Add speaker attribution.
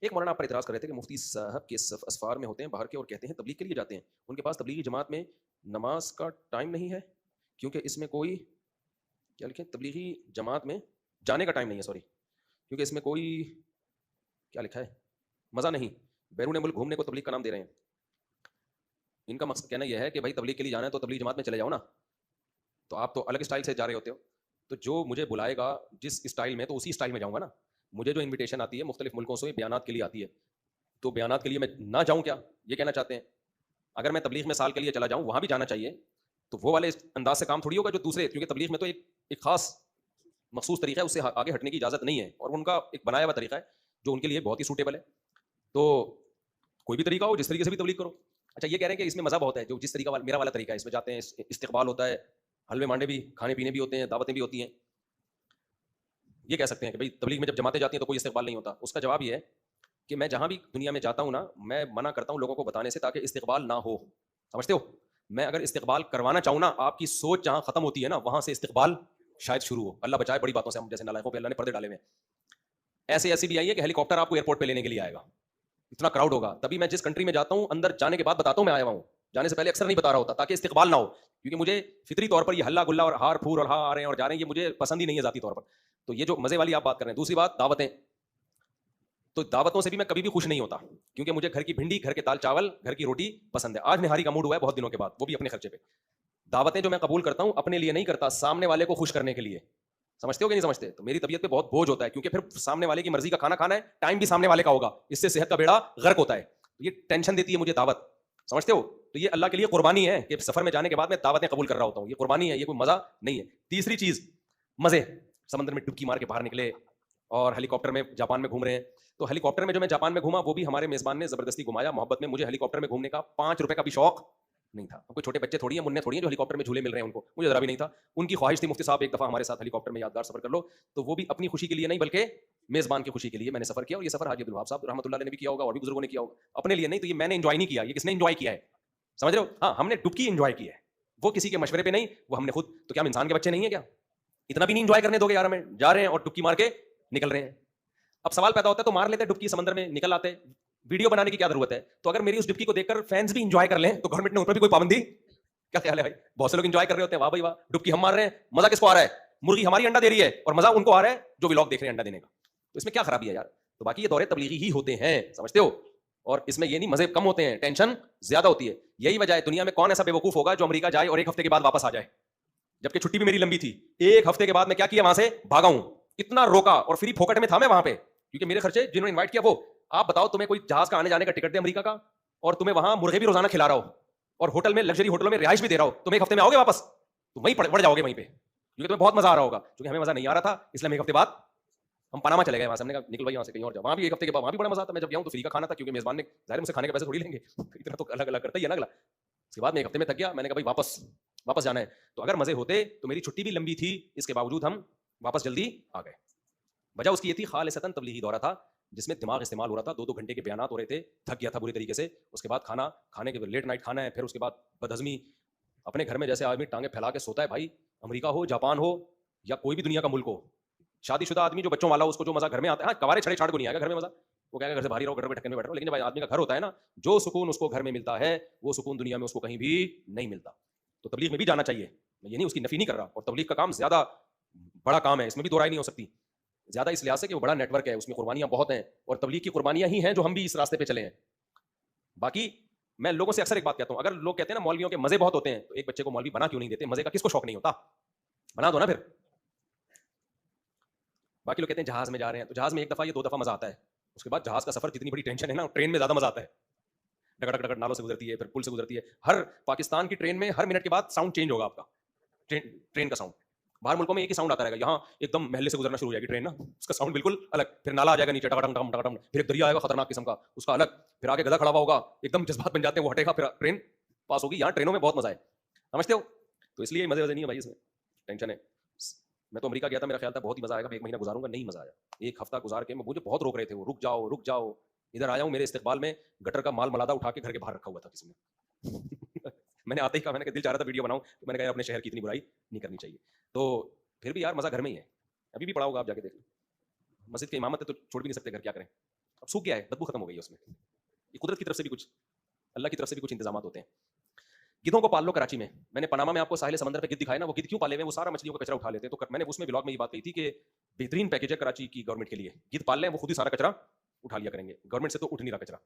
Speaker 1: ایک مولانا آپ پر اعتراض کر رہے تھے کہ مفتی صاحب کے اسفار میں ہوتے ہیں باہر کے اور کہتے ہیں تبلیغ کے لیے جاتے ہیں، ان کے پاس تبلیغی جماعت میں نماز کا ٹائم نہیں ہے کیونکہ اس میں کوئی کیا لکھیں تبلیغی جماعت میں جانے کا ٹائم نہیں ہے، سوری، کیونکہ اس میں کوئی کیا لکھا ہے مزہ نہیں، بیرون ملک گھومنے کو تبلیغ کا نام دے رہے ہیں۔ ان کا مقصد کہنا یہ ہے کہ بھائی تبلیغ کے لیے جانا ہے تو تبلیغ جماعت میں چلے جاؤ نا، تو آپ تو الگ اسٹائل سے جا رہے ہوتے ہو، تو جو مجھے بلائے گا جس اسٹائل میں تو اسی اسٹائل میں جاؤں گا نا۔ مجھے جو انویٹیشن آتی ہے مختلف ملکوں سے بیانات کے لیے آتی ہے، تو بیانات کے لیے میں نہ جاؤں کیا، یہ کہنا چاہتے ہیں؟ اگر میں تبلیغ میں سال کے لیے چلا جاؤں وہاں بھی جانا چاہیے، تو وہ والے انداز سے کام تھوڑی ہوگا جو دوسرے، کیونکہ تبلیغ میں تو ایک خاص مخصوص طریقہ ہے، اس سے آگے ہٹنے کی اجازت نہیں ہے، اور ان کا ایک بنایا ہوا طریقہ ہے جو ان کے لیے بہت ہی سوٹیبل ہے۔ تو کوئی بھی طریقہ ہو، جس طریقے سے بھی تبلیغ کرو۔ اچھا یہ کہہ رہے ہیں کہ اس میں مزہ بہت ہے، جو جس طریقہ میرا والا طریقہ ہے، اس میں جاتے ہیں استقبال ہوتا ہے، حلوے مانڈے بھی، کھانے پینے بھی ہوتے ہیں، دعوتیں بھی ہوتی ہیں۔ یہ کہہ سکتے ہیں کہ بھائی تبلیغ میں جب جماعتیں جاتی ہیں تو کوئی استقبال نہیں ہوتا۔ اس کا جواب یہ ہے کہ میں جہاں بھی دنیا میں جاتا ہوں نا، میں منع کرتا ہوں لوگوں کو بتانے سے تاکہ استقبال نہ ہو، سمجھتے ہو؟ میں اگر استقبال کروانا چاہوں نا، آپ کی سوچ جہاں ختم ہوتی ہے نا وہاں سے استقبال شاید شروع ہو۔ اللہ بچائے بڑی باتوں سے ہم جیسے نالائقوں پہ اللہ نے پردے ڈالے ہوئے ہیں۔ ایسی بھی آئی ہے کہ ہیلی کاپٹر آپ کو ایئرپورٹ پہ لینے کے لیے آئے گا، اتنا کراؤڈ ہوگا، تبھی میں جس کنٹری میں جاتا ہوں اندر جانے کے بعد بتاتا ہوں میں آیا ہوں، جانے سے پہلے اکثر نہیں بتا رہا ہوتا تاکہ استقبال نہ ہو، کیونکہ مجھے فطری طور پر یہ ہلا گلا اور ہار پھور اور ہاں آ رہے ہیں اور جا رہے ہیں یہ مجھے پسند ہی نہیں ہے ذاتی طور پر۔ تو یہ جو مزے والی آپ بات کر رہے ہیں۔ دوسری بات دعوتیں، تو دعوتوں سے بھی میں کبھی بھی خوش نہیں ہوتا، کیونکہ مجھے گھر کی بھنڈی، گھر کے دال چاول، گھر کی روٹی پسند ہے۔ آج نہاری کا موڈ ہوا ہے بہت دنوں کے بعد، وہ بھی اپنے خرچے پہ۔ دعوتیں جو میں قبول کرتا ہوں اپنے لیے نہیں کرتا، سامنے والے کو خوش کرنے کے لیے، سمجھتے ہو کہ نہیں سمجھتے؟ تو میری طبیعت پہ بہت بوجھ ہوتا ہے، کیونکہ پھر سامنے والے کی مرضی کا کھانا کھانا ہے، ٹائم بھی سامنے والے کا ہوگا، اس سے صحت کا بیڑا غرق ہوتا ہے، تو یہ ٹینشن دیتی ہے مجھے دعوت، سمجھتے ہو؟ تو یہ اللہ کے لیے قربانی ہے کہ سفر میں جانے کے بعد میں دعوتیں قبول کر رہا ہوتا ہوں، یہ قربانی ہے، یہ کوئی مزہ نہیں ہے۔ تیسری چیز مزے، سمندر میں ڈبکی مار کے باہر نکلے اور ہیلی کاپٹر میں جاپان میں گھوم رہے ہیں۔ تو ہیلی کاپٹر میں جو میں جاپان میں گھوما وہ بھی ہمارے میزبان نے زبردستی گھمایا محبت میں، مجھے ہیلی کاپٹر میں گھومنے کا 5 روپے کا بھی شوق نہیں تھا۔ کوئی چھوٹے بچے تھوڑی ہیں، منہ تھوڑی ہیں جو ہیلی کاپٹر میں جھولے مل رہے ہیں ان کو، مجھے ذرا بھی نہیں تھا۔ ان کی خواہش تھی مفتی صاحب ایک دفعہ ہمارے ساتھ ہیلی کاپٹر میں یادگار سفر کر لو، تو وہ بھی اپنی خوشی کے لیے نہیں بلکہ میزبان کی خوشی کے لیے میں نے سفر کیا، اور یہ سفر حاجی عبدالوہاب صاحب رحمۃ اللہ علیہ نے بھی کیا ہوگا اور بھی بزرگوں نے کیا ہوگا، اپنے لیے نہیں۔ تو یہ میں نے انجوائے نہیں کیا، یہ کس نے انجوائے کیا ہے، سمجھ رہے ہو؟ ہاں ہم نے ڈبکی انجوائے کی ہے، وہ کسی کے مشورے پہ نہیں، وہ ہم نے خود۔ تو کیا ہم انسان کے بچے نہیں ہیں کیا؟ اتنا بھی نہیں انجوائے کرنے دو گے یار، ہمیں جا رہے ہیں اور ڈبکی مار کے نکل رہے ہیں۔ اب سوال پیدا ہوتا ہے تو مار لیتے ڈبکی، سمندر میں نکل آتے، ویڈیو بنانے کی کیا ضرورت ہے؟ تو اگر میری اس ڈبکی کو دیکھ کر فینس بھی انجوائے کر لیں تو گورنمنٹ نے ان پر بھی کوئی پابندی؟ کیا خیال ہے بھائی؟ بہت سے لوگ انجوائے کر رہے ہوتے ہیں، واہ بھائی واہ، ڈبکی ہم مار رہے ہیں، مزہ کس کو آ رہا ہے؟ مرغی ہماری انڈا دے رہی ہے اور مزہ ان کو آ رہا ہے جو ولاگ دیکھ رہے ہیں انڈا دینے کا، تو اس میں کیا خرابی ہے یار؟ تو باقی یہ دورے تبلیغی ہی ہوتے ہیں، سمجھتے ہو؟ اور اس میں یہ نہیں مزے کم ہوتے ہیں، ٹینشن زیادہ ہوتی ہے۔ یہی وجہ ہے دنیا میں کون ایسا بے وقوف ہوگا جو امریکہ جائے اور 1 ہفتے کے بعد واپس آ جائے، جبکہ چھٹی بھی میری لمبی تھی۔ 1 ہفتے کے بعد میں کیا کیا، وہاں سے بھاگا ہوں، اتنا روکا اور فری پھوکٹ میں تھا میں وہاں پہ، کیونکہ میرے خرچے جنہوں نے انوائٹ کیا وہ۔ آپ بتاؤ تمہیں کوئی جہاز کا آنے جانے کا ٹکٹ دے امریکہ کا اور تمہیں وہاں مرغے بھی روزانہ کھلا رہا ہو اور ہوٹل میں لگژری ہوٹلوں میں رہائش بھی دے رہا ہو، تم 1 ہفتے میں آؤ گے واپس؟ تو وہیں پڑ جاؤ گے وہیں پہ، کیونکہ تمہیں بہت مزہ آ رہا ہوگا، کیونکہ ہمیں مزہ نہیں آ رہا تھا، اس لیے ہم 1 ہفتے بعد ہم پاناما چلے گئے، وہاں سے ہم نے کہا نکل بھائی یہاں سے کہیں اور جاؤ، وہاں بھی 1 ہفتے کے بعد وہاں بھی بڑا مزہ آتا۔ میں جب گیا ہوں تو فری کا کھانا تھا، کیونکہ میزبان نے ظاہر مجھ سے کھانے کے پیسے تھوڑی لیں گے، اتنا تو الگ کرتا ہی ہے نا اگلا۔ اس کے بعد میں 1 ہفتے میں تھک گیا، میں نے کہا بھائی واپس جانا ہے۔ تو اگر مزے ہوتے تو میری چھٹی بھی لمبی تھی، اس کے باوجود ہم واپس جلدی آ گئے۔ وجہ اس کی یہ تھی خالصتاً تبلیغی دورہ تھا جس میں دماغ استعمال ہو رہا تھا، 2 گھنٹے کے بیانات ہو رہے تھے، تھک گیا تھا بری طریقے سے۔ اس کے بعد کھانے کے لیٹ نائٹ کھانا ہے، پھر اس کے بعد بدہضمی، اپنے گھر میں جیسے آدمی ٹانگیں پھیلا کے سوتا ہے بھائی، امریکہ ہو، جاپان ہو یا کوئی بھی دنیا کا ملک ہو، شادی شدہ آدمی جو بچوں والا اس کو جو مزہ گھر میں آتا ہے، ہاں کوارے چھڑے چھاڑ کو نہیں آئے گا گھر میں مزہ، وہ کہے گا گھر سے باہر ہی رہو، گھر میں ڈھکن میں بیٹھو، لیکن جب آدمی کا گھر ہوتا ہے نا، جو سکون اس کو گھر میں ملتا ہے وہ سکون دنیا میں اس کو کہیں بھی نہیں ملتا۔ تو تبلیغ میں بھی جانا چاہیے، میں یہ نہیں اس کی نفی نہیں کر رہا، اور تبلیغ کا کام زیادہ بڑا کام ہے، اس میں بھی دو رائے نہیں ہو سکتی، زیادہ اس لحاظ سے کہ وہ بڑا نیٹ ورک ہے، اس میں قربانیاں بہت ہیں، اور تبلیغ کی قربانیاں ہی ہیں جو ہم بھی اس راستے پہ چلے ہیں۔ باقی میں لوگوں سے اکثر ایک بات کہتا ہوں، اگر لوگ کہتے ہیں نا مولویوں کے مزے بہت ہوتے ہیں، تو ایک بچے کو مولوی بنا کیوں نہیں دیتے؟ مزے کا کس کو شوق نہیں ہوتا؟ بنا دو نا پھر۔ باقی لوگ کہتے ہیں جہاز میں جا رہے ہیں، تو جہاز میں 1 دفعہ یا 2 دفعہ مزہ آتا ہے، اس کے بعد جہاز کا سفر جتنی بڑی ٹینشن ہے نا، ٹرین میں زیادہ مزہ آتا ہے، ڈگڑ ڈگڑ نالوں سے گزرتی ہے، پھر پل سے گزرتی ہے، ہر پاکستان کی ٹرین میں ہر منٹ کے بعد ساؤنڈ چینج ہوگا آپ کا، ٹرین کا ساؤنڈ۔ باہر ملکوں میں ایک ہی ساؤنڈ آتا رہے گا، یہاں ایک دم محلے سے گزرنا شروع ہو جائے گی ٹرین نا، اس کا ساؤنڈ بالکل الگ، پھر نالا آ جائے گا نیچے ٹکا ٹم ٹم ٹکا ٹم، پھر ایک دریا آئے گا خطرناک قسم کا، اس کا الگ، پھر آگے گدھا کھڑا ہوا ہوگا، ایک دم جذبات بن جاتے ہیں، وہ ہٹے گا پھر ٹرین پاس ہوگی۔ یہاں ٹرینوں میں بہت مزہ ہے، سمجھتے ہو؟ تو اس لیے مزے وزے نہیں ہے بھائی، اس میں ٹینشن ہے۔ میں تو امریکہ گیا تھا، میرا خیال تھا بہت ہی مزہ آئے گا، 1 مہینہ گزاروں گا، نہیں مزہ آیا۔ 1 ہفتہ گزار کے مجھے بہت روک رہے تھے وہ، رک جاؤ رک جاؤ، ادھر آیا ہوں، میرے استقبال میں گٹر کا مال ملادہ اٹھا کے گھر کے باہر رکھا ہوا تھا کسی نے میں نے آتے ہی کہا، میں نے کہا دل چاہ رہا تھا ویڈیو بناؤں، تو میں نے کہا یار اپنے شہر کی اتنی برائی نہیں کرنی چاہیے۔ تو پھر بھی یار مزہ گھر میں ہی ہے، ابھی بھی پڑا ہوگا آپ جا کے دیکھ لیں، مسجد کی امامت ہے تو چھوڑ بھی نہیں سکتے گھر، کیا کریں؟ اب سوکھ گیا ہے, بدبو ختم ہو گئی ہے اس میں. یہ قدرت کی طرف سے بھی کچھ, اللہ کی طرف سے بھی کچھ انتظامات ہوتے ہیں. گدھوں کو پال لو کراچی میں. میں نے پاناما میں آپ کو ساحل سمندر پہ گدھ دکھائے نا, وہ گدھ کیوں پالے ہوئے ہیں؟ وہ سارا مچھلیوں کا کچرا اٹھا لیتے ہیں. تو میں نے اس میں بلاگ میں یہ بات کہی تھی کہ بہترین پیکیج ہے کراچی کی گورنمنٹ کے لیے, گدھ پال لیں, وہ خود ہی سارا کچرا اٹھا لیا کریں گے. گورنمنٹ سے تو اٹھ نہیں رہا کچرا.